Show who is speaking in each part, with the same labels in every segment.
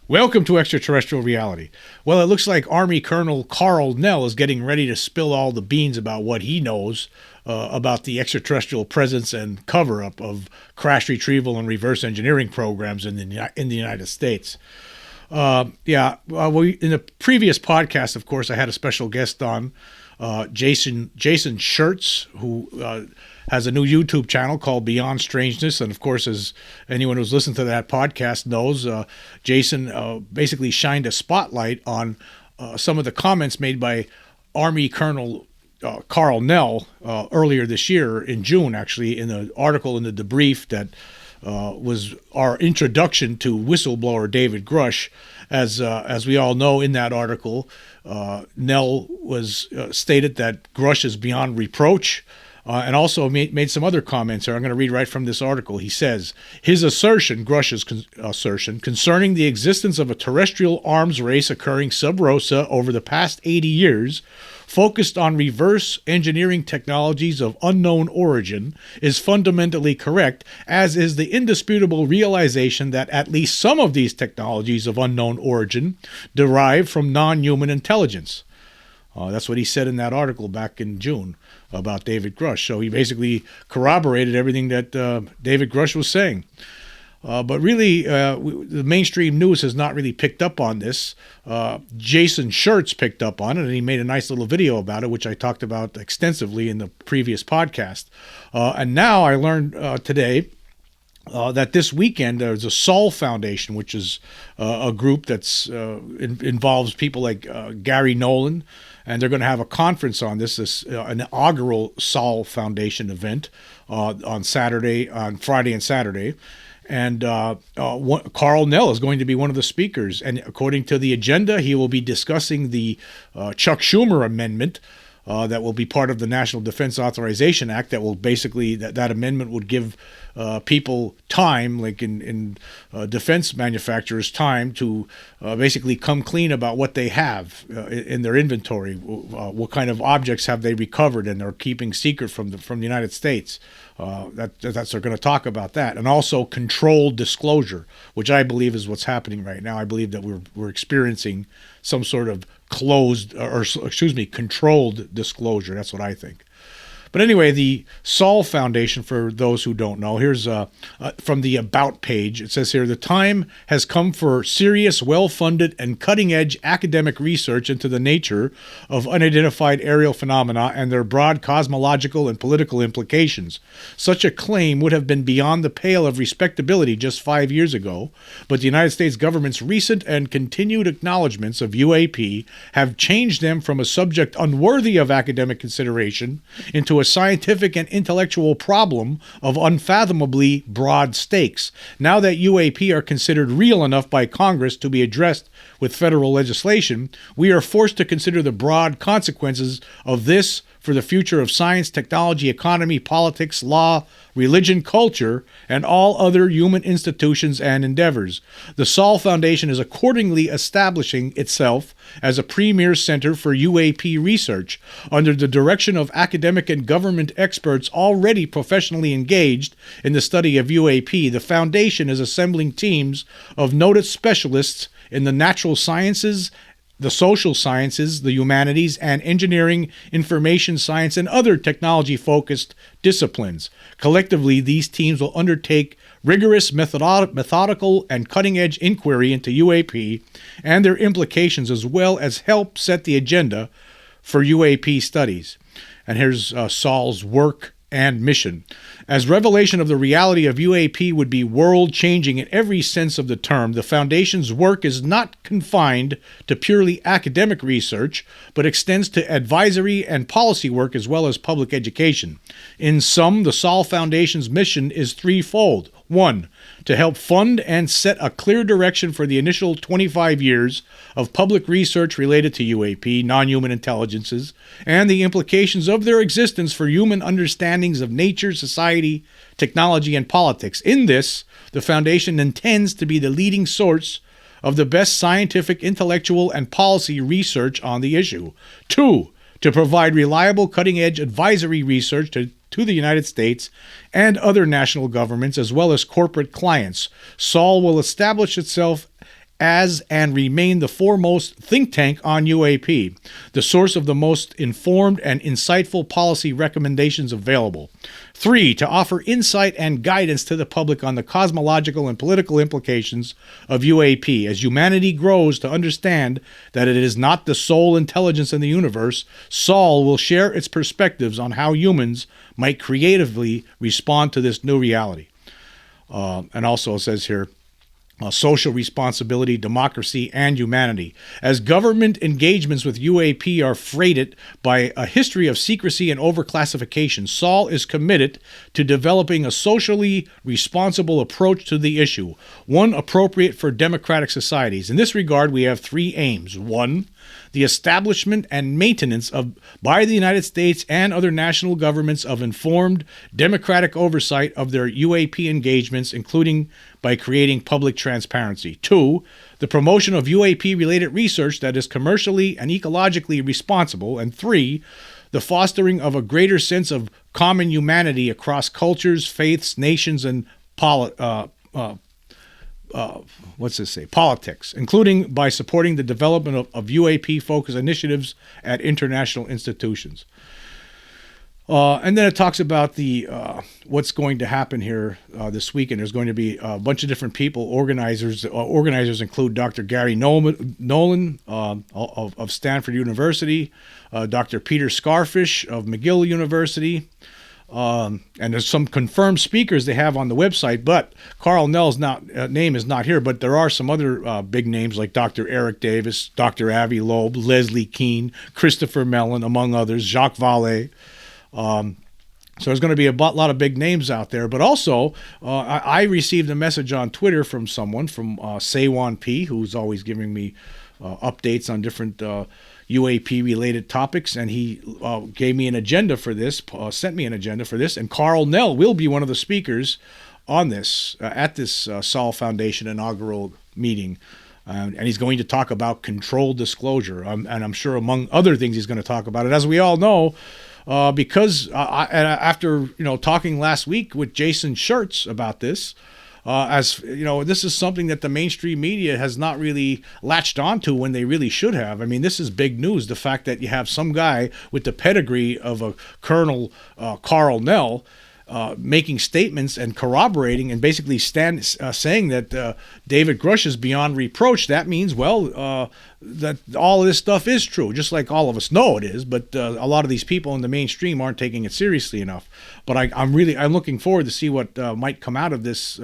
Speaker 1: Welcome to Extraterrestrial Reality. Well, it looks like Army Colonel Carl Nell is getting ready to spill all the beans about what he knows about the extraterrestrial presence and cover-up of crash retrieval and reverse engineering programs in the United States. In the previous podcast, of course, I had a special guest on, Jason Schertz, who has a new YouTube channel called Beyond Strangeness. And of course, as anyone who's listened to that podcast knows, Jason basically shined a spotlight on some of the comments made by Army Colonel Carl Nell earlier this year, in June, actually, in an article in the Debrief that was our introduction to whistleblower David Grusch. As we all know, in that article, Nell was stated that Grusch is beyond reproach, and also made some other comments here. I'm going to read right from this article. He says, his assertion, Grusch's assertion, concerning the existence of a terrestrial arms race occurring sub rosa over the past 80 years, focused on reverse engineering technologies of unknown origin, is fundamentally correct, as is the indisputable realization that at least some of these technologies of unknown origin derive from non-human intelligence. That's what he said in that article back in June about David Grusch. So he basically corroborated everything that David Grusch was saying. But really, the mainstream news has not really picked up on this. Jason Schertz picked up on it, and he made a nice little video about it, which I talked about extensively in the previous podcast. And now I learned today that this weekend there's a Saul Foundation, which is a group that's involves people like Garry Nolan, and they're going to have a conference on this inaugural Saul Foundation event on Friday and Saturday. And Carl Nell is going to be one of the speakers. And according to the agenda, he will be discussing the Chuck Schumer amendment that will be part of the National Defense Authorization Act. That will basically, that amendment would give people time, like in defense manufacturers, time to basically come clean about what they have in their inventory, what kind of objects have they recovered and they're keeping secret from the United States. They're going to talk about that, and also controlled disclosure, which I believe is what's happening right now. I believe that we're experiencing some sort of controlled disclosure. That's what I think. But anyway, the Saul Foundation, for those who don't know, here's from the About page. It says here, the time has come for serious, well-funded, and cutting-edge academic research into the nature of unidentified aerial phenomena and their broad cosmological and political implications. Such a claim would have been beyond the pale of respectability just 5 years ago, but the United States government's recent and continued acknowledgments of UAP have changed them from a subject unworthy of academic consideration into a scientific and intellectual problem of unfathomably broad stakes. Now that UAP are considered real enough by Congress to be addressed with federal legislation, we are forced to consider the broad consequences of this for the future of science, technology, economy, politics, law, religion, culture, and all other human institutions and endeavors. The Saul Foundation is accordingly establishing itself as a premier center for UAP research under the direction of academic and government experts already professionally engaged in the study of UAP. The foundation is assembling teams of noted specialists in the natural sciences, the social sciences, the humanities, and engineering, information science, and other technology-focused disciplines. Collectively, these teams will undertake rigorous, methodical, and cutting-edge inquiry into UAP and their implications, as well as help set the agenda for UAP studies. And here's Saul's work and mission. As revelation of the reality of UAP would be world-changing in every sense of the term, the Foundation's work is not confined to purely academic research, but extends to advisory and policy work as well as public education. In sum, the Saul Foundation's mission is threefold. 1. To help fund and set a clear direction for the initial 25 years of public research related to UAP, non-human intelligences, and the implications of their existence for human understandings of nature, society, technology, and politics. In this, the Foundation intends to be the leading source of the best scientific, intellectual, and policy research on the issue. 2. To provide reliable, cutting-edge advisory research to the United States and other national governments, as well as corporate clients. Saul will establish itself as and remain the foremost think tank on UAP, the source of the most informed and insightful policy recommendations available. 3, to offer insight and guidance to the public on the cosmological and political implications of UAP. As humanity grows to understand that it is not the sole intelligence in the universe, Saul will share its perspectives on how humans might creatively respond to this new reality. And also it says here, social responsibility, democracy, and humanity. As government engagements with UAP are freighted by a history of secrecy and overclassification, Saul is committed to developing a socially responsible approach to the issue, one appropriate for democratic societies. In this regard, we have 3 aims. 1, the establishment and maintenance by the United States and other national governments of informed democratic oversight of their UAP engagements, including by creating public transparency. 2, the promotion of UAP-related research that is commercially and ecologically responsible. And 3, the fostering of a greater sense of common humanity across cultures, faiths, nations, and politics, including by supporting the development of UAP-focused initiatives at international institutions. And then it talks about the what's going to happen here this weekend. There's going to be a bunch of different people. Organizers include Dr. Garry Nolan of Stanford University, Dr. Peter Scarfish of McGill University, and there's some confirmed speakers they have on the website, but Carl Nell's name is not here, but there are some other big names like Dr. Eric Davis, Dr. Avi Loeb, Leslie Kean, Christopher Mellon, among others, Jacques Vallee. So there's going to be a lot of big names out there, but also I received a message on Twitter from someone, from Seiwan P, who's always giving me updates on different UAP-related topics, and he gave me an agenda for this, sent me an agenda for this, and Carl Nell will be one of the speakers on this, at this Saul Foundation inaugural meeting. And he's going to talk about controlled disclosure, and I'm sure among other things he's going to talk about it. As we all know, because after talking last week with Jason Schertz about this, as you know, this is something that the mainstream media has not really latched onto when they really should have. I mean, this is big news. The fact that you have some guy with the pedigree of a Colonel Carl Nell making statements and corroborating and basically saying that David Grusch is beyond reproach. That means, well, that all of this stuff is true, just like all of us know it is, but a lot of these people in the mainstream aren't taking it seriously enough. But I'm looking forward to see what might come out of this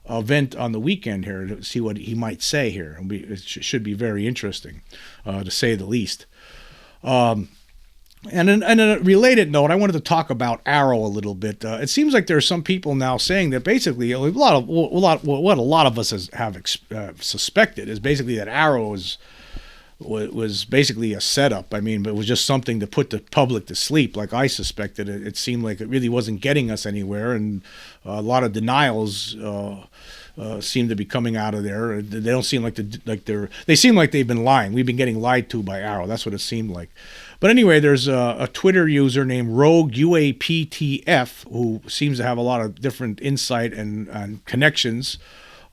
Speaker 1: event on the weekend here, to see what he might say here. It should be very interesting, to say the least. And in a related note, I wanted to talk about AARO a little bit. It seems like there are some people now saying that basically what a lot of us have suspected is basically that AARO was basically a setup. I mean, but it was just something to put the public to sleep, like I suspected. It seemed like it really wasn't getting us anywhere, and a lot of denials seem to be coming out of there. They don't seem they seem like they've been lying. We've been getting lied to by AARO. That's what it seemed like. But anyway, there's a Twitter user named Rogue UAPTF who seems to have a lot of different insight and connections.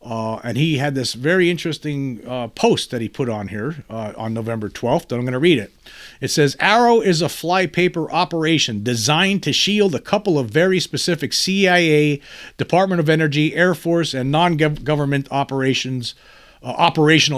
Speaker 1: And he had this very interesting post that he put on here on November 12th, and I'm going to read it. It says, AARO is a flypaper operation designed to shield a couple of very specific CIA, Department of Energy, Air Force, and non-government operational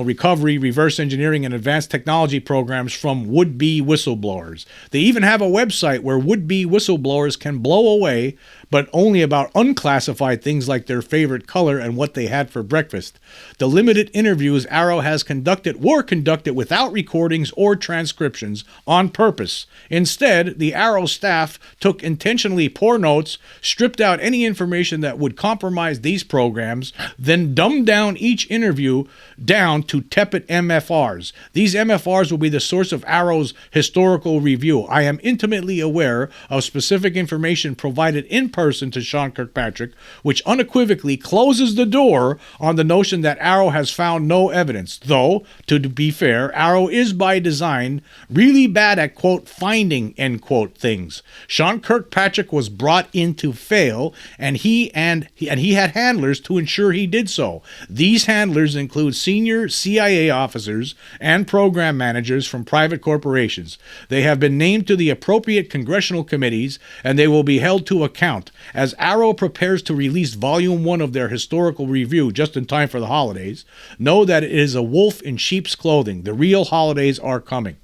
Speaker 1: recovery, reverse engineering, and advanced technology programs from would-be whistleblowers. They even have a website where would-be whistleblowers can blow away, but only about unclassified things like their favorite color and what they had for breakfast. The limited interviews AARO has conducted were conducted without recordings or transcriptions on purpose. Instead, the AARO staff took intentionally poor notes, stripped out any information that would compromise these programs, then dumbed down each interview down to tepid MFRs. These MFRs will be the source of AARO's historical review. I am intimately aware of specific information provided in person to Sean Kirkpatrick, which unequivocally closes the door on the notion that AARO has found no evidence. Though, to be fair, AARO is by design really bad at, quote, finding, end quote, things. Sean Kirkpatrick was brought in to fail, and he had handlers to ensure he did so. These handlers include include senior CIA officers and program managers from private corporations. They have been named to the appropriate congressional committees, and they will be held to account. As AARO prepares to release Volume 1 of their historical review just in time for the holidays, know that it is a wolf in sheep's clothing. The real holidays are coming.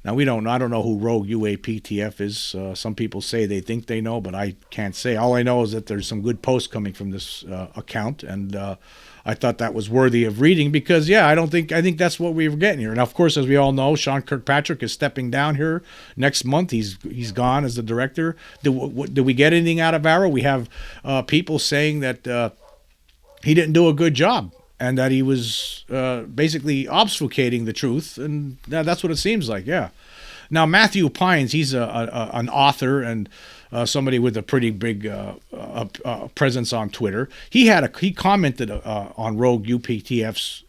Speaker 1: Now, I don't know who Rogue UAPTF is. Some people say they think they know, but I can't say. All I know is that there's some good posts coming from this account, and I thought that was worthy of reading because, I think that's what we were getting here. Now, of course, as we all know, Sean Kirkpatrick is stepping down here next month. He's gone as the director. Do we get anything out of AARO? We have people saying that he didn't do a good job, and that he was basically obfuscating the truth, and that's what it seems like, yeah. Now, Matthew Pines, he's an author and somebody with a pretty big presence on Twitter. He commented on Rogue UPTF's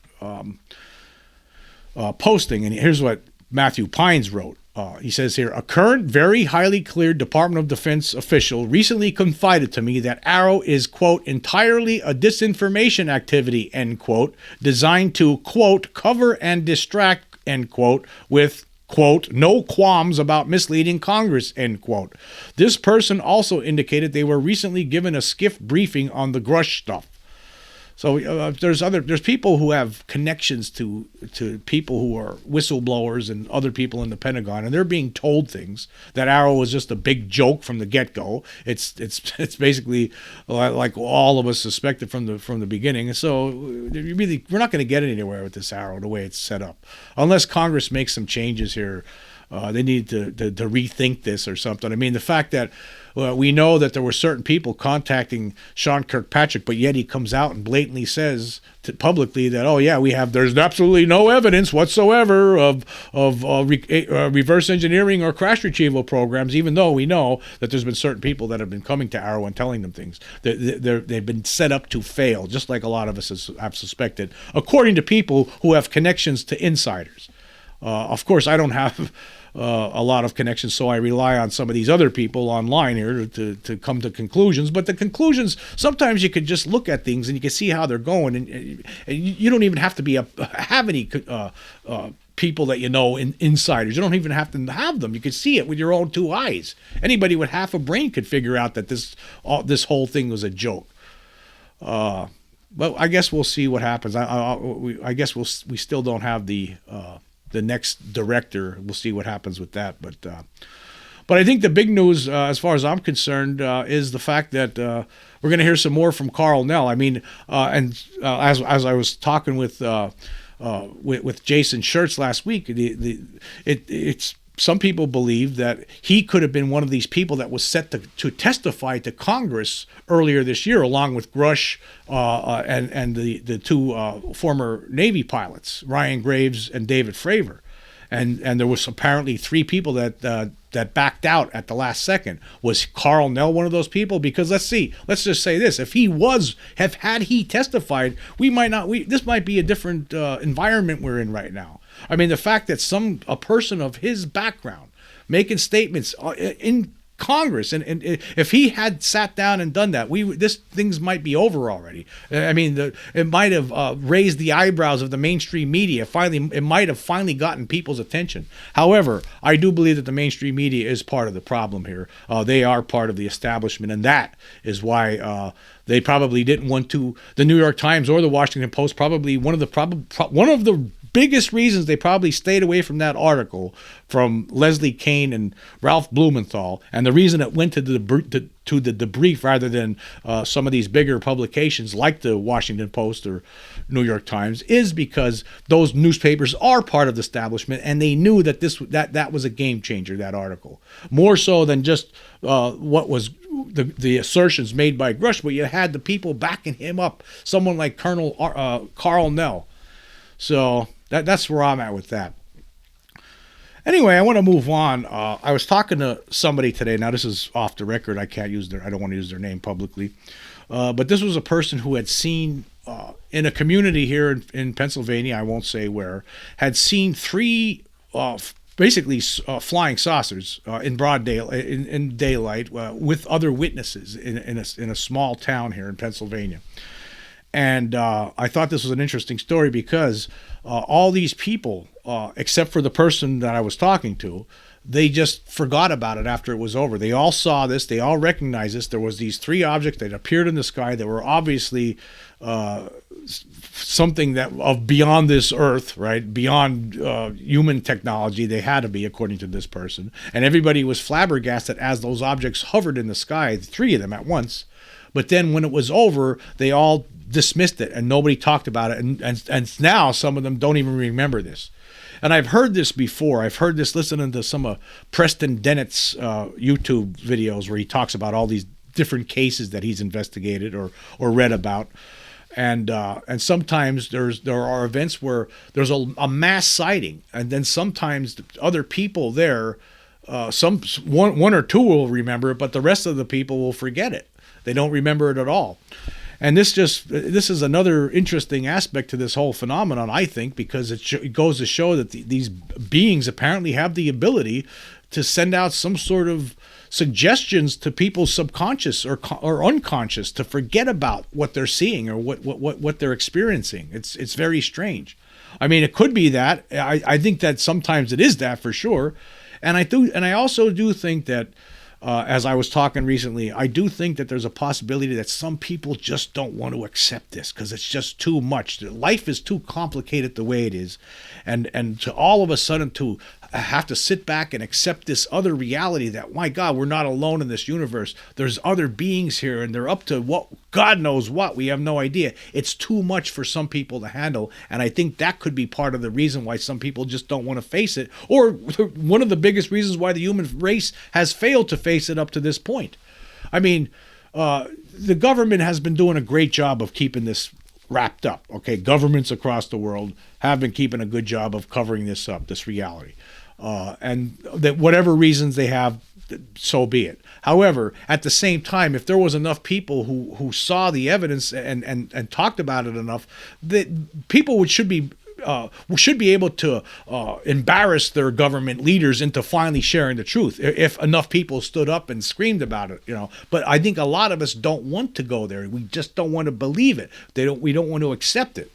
Speaker 1: posting, and here's what Matthew Pines wrote. He says here, a current, very highly cleared Department of Defense official recently confided to me that AARO is, quote, entirely a disinformation activity, end quote, designed to, quote, cover and distract, end quote, with, quote, no qualms about misleading Congress, end quote. This person also indicated they were recently given a skiff briefing on the Grusch stuff. So there's people who have connections to people who are whistleblowers and other people in the Pentagon, and they're being told things that AARO was just a big joke from the get-go. It's basically like all of us suspected from the beginning. So we're not going to get anywhere with this AARO the way it's set up, unless Congress makes some changes here. They need to rethink this or something. I mean, the fact that we know that there were certain people contacting Sean Kirkpatrick, but yet he comes out and blatantly says publicly that, there's absolutely no evidence whatsoever of reverse engineering or crash retrieval programs, even though we know that there's been certain people that have been coming to AARO and telling them things. They've been set up to fail, just like a lot of us have suspected, according to people who have connections to insiders. Of course, I don't have a lot of connections, so I rely on some of these other people online here to come to conclusions. But the conclusions, sometimes you could just look at things and you can see how they're going, and you don't even have to have any people that insiders. You don't even have to have them. You can see it with your own two eyes. Anybody with half a brain could figure out that this whole thing was a joke. But I guess we'll see what happens. I guess we still don't have the next director. We'll see what happens with that. But I think the big news, as far as I'm concerned, is the fact that we're going to hear some more from Carl Nell. I mean, as I was talking with Jason Schertz last week, it's some people believe that he could have been one of these people that was set to testify to Congress earlier this year, along with Grusch and the two former Navy pilots, Ryan Graves and David Fravor. And there was apparently three people that backed out at the last second. Was Carl Nell one of those people? Because let's just say this: if he had he testified, this might be a different environment we're in right now. I mean, the fact that a person of his background making statements in Congress, and if he had sat down and done that, things might be over already. I mean, it might have raised the eyebrows of the mainstream media. It might have finally gotten people's attention. However, I do believe that the mainstream media is part of the problem here. They are part of the establishment, and that is why they probably didn't want to. The New York Times or the Washington Post, probably one of the biggest reasons they probably stayed away from that article from Leslie Kean and Ralph Blumenthal, and the reason it went to the debrief rather than some of these bigger publications like the Washington Post or New York Times, is because those newspapers are part of the establishment, and they knew that that was a game changer, that article, more so than just what was the assertions made by Grusch, but you had the people backing him up, someone like Carl Nell. So that's where I'm at with that. Anyway, I want to move on. I was talking to somebody today. Now, this is off the record. I don't want to use their name publicly. But this was a person who had seen in a community here in Pennsylvania, I won't say where, had seen three flying saucers in broad daylight with other witnesses in a small town here in Pennsylvania. And I thought this was an interesting story because all these people, except for the person that I was talking to, they just forgot about it after it was over. They all saw this. They all recognized this. There was these three objects that appeared in the sky that were obviously something that of beyond this earth, right? Beyond human technology. They had to be, according to this person. And everybody was flabbergasted as those objects hovered in the sky, three of them at once. But then when it was over, they all dismissed it and nobody talked about it. And now some of them don't even remember this. And I've heard this before. I've heard this listening to some of Preston Dennett's YouTube videos where he talks about all these different cases that he's investigated or read about. And sometimes there are events where there's a mass sighting, and then sometimes other people there, one or two will remember it, but the rest of the people will forget it. They don't remember it at all. And this is another interesting aspect to this whole phenomenon, I think, because it goes to show that these beings apparently have the ability to send out some sort of suggestions to people's subconscious or unconscious to forget about what they're seeing or what they're experiencing. It's very strange. I mean, it could be that. I think that sometimes it is that for sure. And I also do think that. As I was talking recently, I do think that there's a possibility that some people just don't want to accept this because it's just too much. Life is too complicated the way it is. And to all of a sudden to have to sit back and accept this other reality that, my God, we're not alone in this universe. There's other beings here and they're up to what, God knows what. We have no idea. It's too much for some people to handle. And I think that could be part of the reason why some people just don't want to face it, or one of the biggest reasons why the human race has failed to face it up to this point. I mean, the government has been doing a great job of keeping this wrapped up. Okay, governments across the world have been keeping a good job of covering this up, this reality. And that whatever reasons they have, so be it. However, at the same time, if there was enough people who saw the evidence and talked about it enough, that people should be able to embarrass their government leaders into finally sharing the truth if enough people stood up and screamed about it, But I think a lot of us don't want to go there. We just don't want to believe it. We don't want to accept it.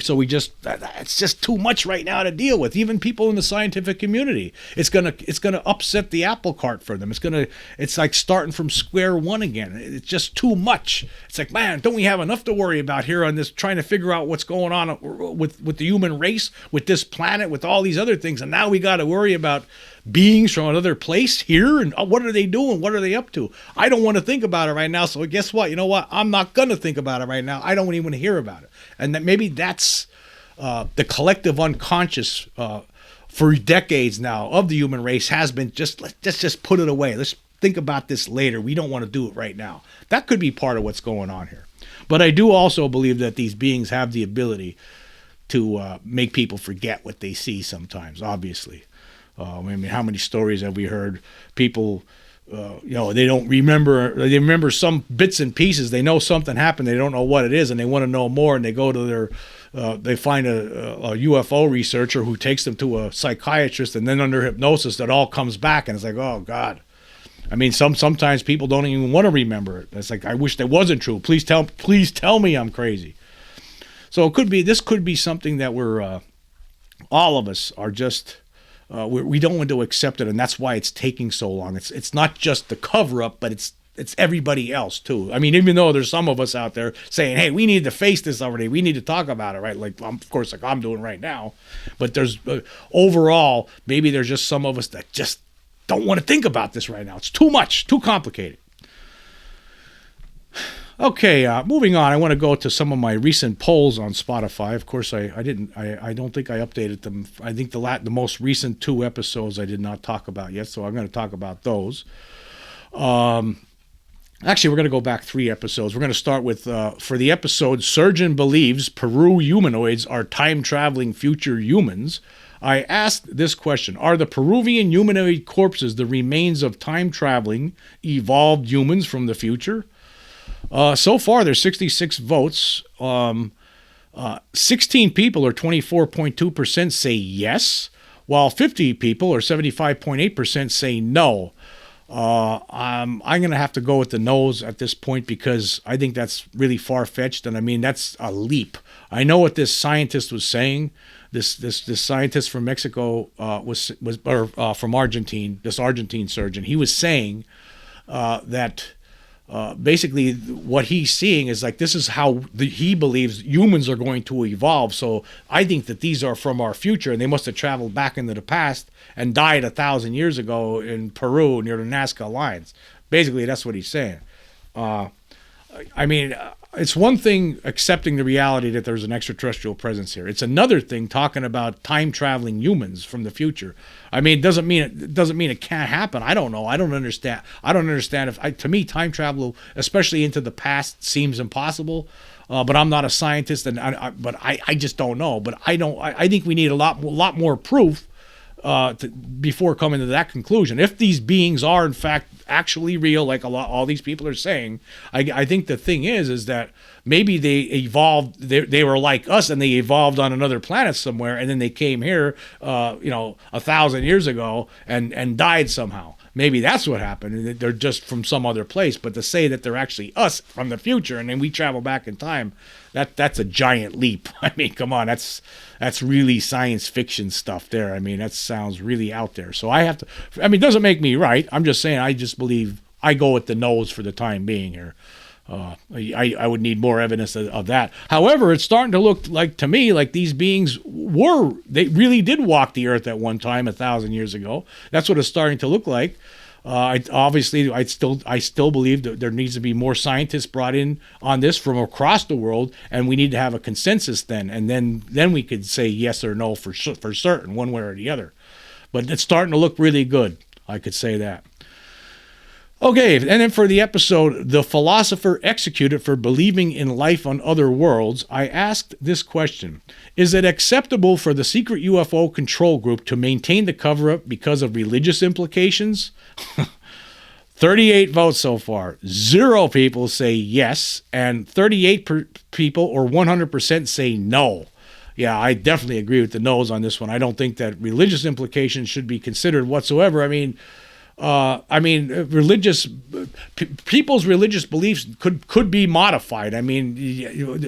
Speaker 1: So it's just too much right now to deal with. Even people in the scientific community, it's gonna upset the apple cart for them. It's like starting from square one again. It's just too much. It's like, man, don't we have enough to worry about here on this, trying to figure out what's going on with the human race, with this planet, with all these other things, and now we got to worry about beings from another place here, and what are they doing? What are they up to? I don't want to think about it right now. So guess what? You know what? I'm not gonna think about it right now. I don't even want to hear about it. And that maybe that's the collective unconscious for decades now of the human race has been let's just put it away. Let's think about this later. We don't want to do it right now. That could be part of what's going on here. But I do also believe that these beings have the ability to make people forget what they see sometimes, obviously. I mean, how many stories have we heard? People, they don't remember. They remember some bits and pieces. They know something happened. They don't know what it is, and they want to know more. And they go to they find a UFO researcher who takes them to a psychiatrist, and then under hypnosis, that all comes back, and it's like, oh God. I mean, sometimes people don't even want to remember it. It's like, I wish that wasn't true. Please tell me I'm crazy. So this could be something that we're all of us are just. We don't want to accept it, and that's why it's taking so long. It's not just the cover-up, but it's everybody else too. I mean, even though there's some of us out there saying, "Hey, we need to face this already. We need to talk about it," right? Like, of course, like I'm doing right now. But there's overall, maybe there's just some of us that just don't want to think about this right now. It's too much, too complicated. Okay, moving on. I want to go to some of my recent polls on Spotify. Of course, I don't think I updated them. I think the most recent 2 episodes I did not talk about yet, so I'm going to talk about those. Actually, we're going to go back 3 episodes. We're going to start with, for the episode, Surgeon Believes Peru Humanoids Are Time-Traveling Future Humans. I asked this question: are the Peruvian humanoid corpses the remains of time-traveling, evolved humans from the future? So far, there's 66 votes. 16 people, or 24.2%, say yes, while 50 people, or 75.8%, say no. I'm going to have to go with the nose at this point because I think that's really far-fetched, and I mean that's a leap. I know what this scientist was saying. This scientist from Mexico from Argentina. This Argentine surgeon. He was saying that basically what he's seeing is like this is how he believes humans are going to evolve. So I think that these are from our future, and they must have traveled back into the past and died 1,000 years ago in Peru near the Nazca lines. Basically, that's what he's saying. I mean, it's one thing accepting the reality that there's an extraterrestrial presence here. It's another thing talking about time traveling humans from the future. I mean, it doesn't mean it can't happen. I don't know. I don't understand. To me, time travel, especially into the past, seems impossible. But I'm not a scientist, but I just don't know. But I think we need a lot more proof before coming to that conclusion. If these beings are in fact actually real, like all these people are saying, I think the thing is that maybe they evolved. They were like us, and they evolved on another planet somewhere, and then they came here, 1,000 years ago, and died somehow. Maybe that's what happened. They're just from some other place. But to say that they're actually us from the future, and then we travel back in time, that's a giant leap. I mean, come on, that's really science fiction stuff there. I mean, that sounds really out there. So it doesn't make me right. I'm just saying I just believe I go with the nose for the time being here. I would need more evidence of that. However, it's starting to look like to me like these beings they really did walk the earth at one time 1,000 years ago. That's what it's starting to look like. I still believe that there needs to be more scientists brought in on this from across the world, and we need to have a consensus then, and then we could say yes or no for certain, one way or the other. But it's starting to look really good. I could say that. Okay, and then for the episode, The Philosopher Executed for Believing in Life on Other Worlds, I asked this question: is it acceptable for the secret UFO control group to maintain the cover-up because of religious implications? 38 votes so far. 0 people say yes, and 38 people, or 100%, say no. Yeah, I definitely agree with the no's on this one. I don't think that religious implications should be considered whatsoever. People's religious beliefs could be modified. I mean,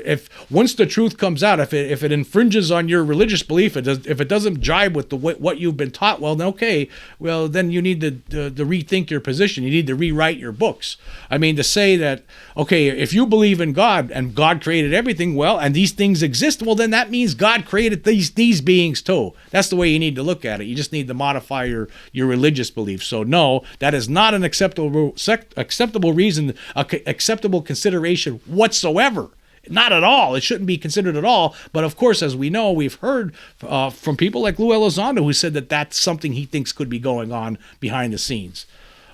Speaker 1: if once the truth comes out, if it infringes on your religious belief, if it doesn't jibe with what you've been taught, then you need to rethink your position. You need to rewrite your books. I mean, to say that, okay, if you believe in God and God created everything, and these things exist, then that means God created these beings too. That's the way you need to look at it. You just need to modify your religious beliefs. So no, that is not an acceptable reason, acceptable consideration whatsoever. Not at all. It shouldn't be considered at all. But of course, as we know, we've heard from people like Lou Elizondo who said that that's something he thinks could be going on behind the scenes.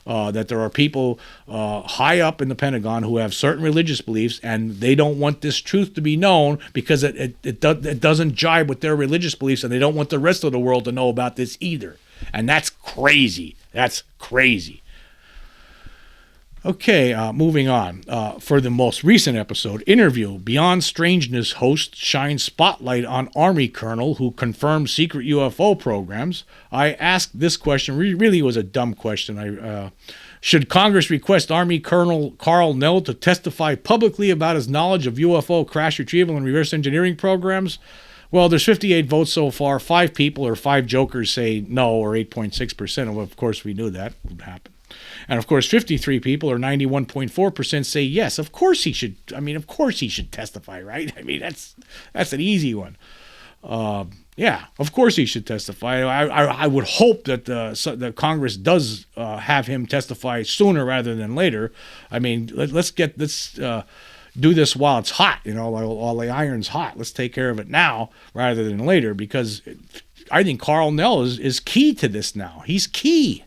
Speaker 1: That there are people high up in the Pentagon who have certain religious beliefs, and they don't want this truth to be known because it doesn't jibe with their religious beliefs, and they don't want the rest of the world to know about this either. And that's crazy. That's crazy. Okay, moving on. For the most recent episode, interview, Beyond Strangeness host shines spotlight on Army Colonel who confirmed secret UFO programs. I asked this question, really was a dumb question. Should Congress request Army Colonel Carl Nell to testify publicly about his knowledge of UFO crash retrieval and reverse engineering programs? Well, there's 58 votes so far. 5 people, or 5 jokers, say no, or 8.6%. Of course, we knew that would happen. And of course, 53 people, or 91.4%, say yes. Of course he should. Of course he should testify, right? That's an easy one. Yeah, of course he should testify. I would hope that the Congress does have him testify sooner rather than later. Let's do this while it's hot, while the iron's hot. Let's take care of it now rather than later, because I think Carl Nell is key to this now. He's key.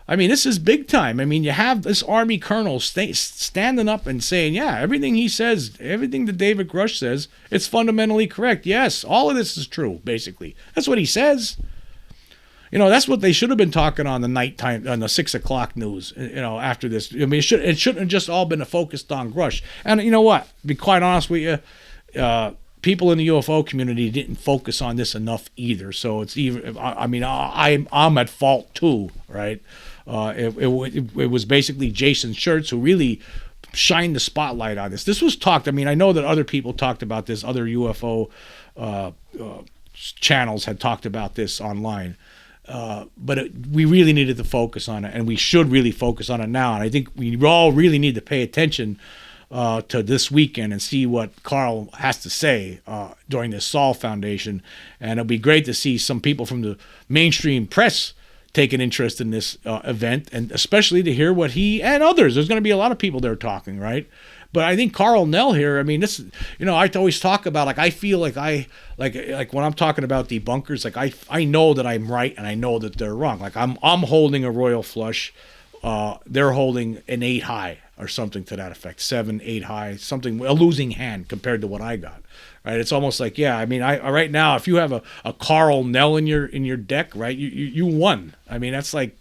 Speaker 1: This is big time. You have this Army colonel standing up and saying, yeah, everything he says, everything that David Grusch says, it's fundamentally correct. Yes, all of this is true, basically. That's what he says. That's what they should have been talking on the nighttime, on the 6 o'clock news, after this. It shouldn't have just all been focused on Grusch. And you know what? To be quite honest with you, people in the UFO community didn't focus on this enough either. So it's even, I'm at fault too, right? It was basically Jason Schertz who really shined the spotlight on this. This was talked. I mean, I know that other people talked about this. Other UFO channels had talked about this online. But we really needed to focus on it, and we should really focus on it now. And I think we all really need to pay attention to this weekend and see what Carl has to say during this Saul Foundation. And it'll be great to see some people from the mainstream press take an interest in this event, and especially to hear what he and others. There's going to be a lot of people there talking, right? But I think Carl Nell here, I mean, this, I always talk about, like, I feel like like when I'm talking about debunkers, like I know that I'm right and I know that they're wrong. Like I'm holding a royal flush, they're holding an 8 high or something to that effect, 7, 8 high, something, a losing hand compared to what I got. Right? It's almost like, yeah, I mean, I right now, if you have a Karl Nell in your deck, right, you won. I mean, that's like,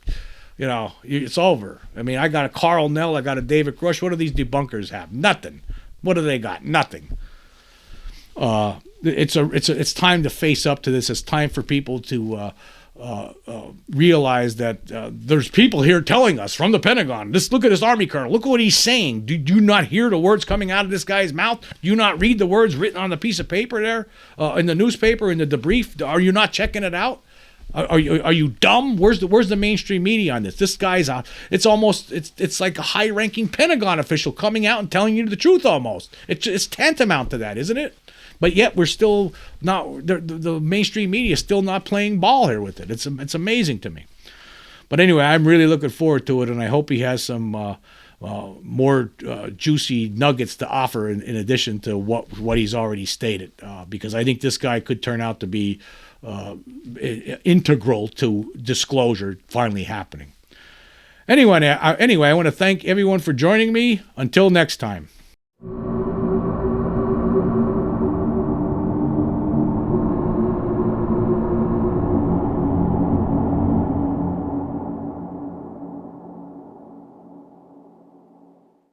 Speaker 1: it's over. I mean, I got a Karl Nell, I got a David Grusch. What do these debunkers have? Nothing. What do they got? Nothing. It's time to face up to this. It's time for people to realize that there's people here telling us from the Pentagon. Look at this Army colonel. Look at what he's saying. Do you not hear the words coming out of this guy's mouth? Do you not read the words written on the piece of paper there in the newspaper, in the debrief? Are you not checking it out? Are you dumb? Where's the mainstream media on this? This guy's out. It's like a high-ranking Pentagon official coming out and telling you the truth almost. It's tantamount to that, isn't it? But yet we're still not. The mainstream media is still not playing ball here with it. It's amazing to me. But anyway, I'm really looking forward to it, and I hope he has some more juicy nuggets to offer in addition to what he's already stated. Because I think this guy could turn out to be integral to disclosure finally happening. Anyway, I want to thank everyone for joining me. Until next time.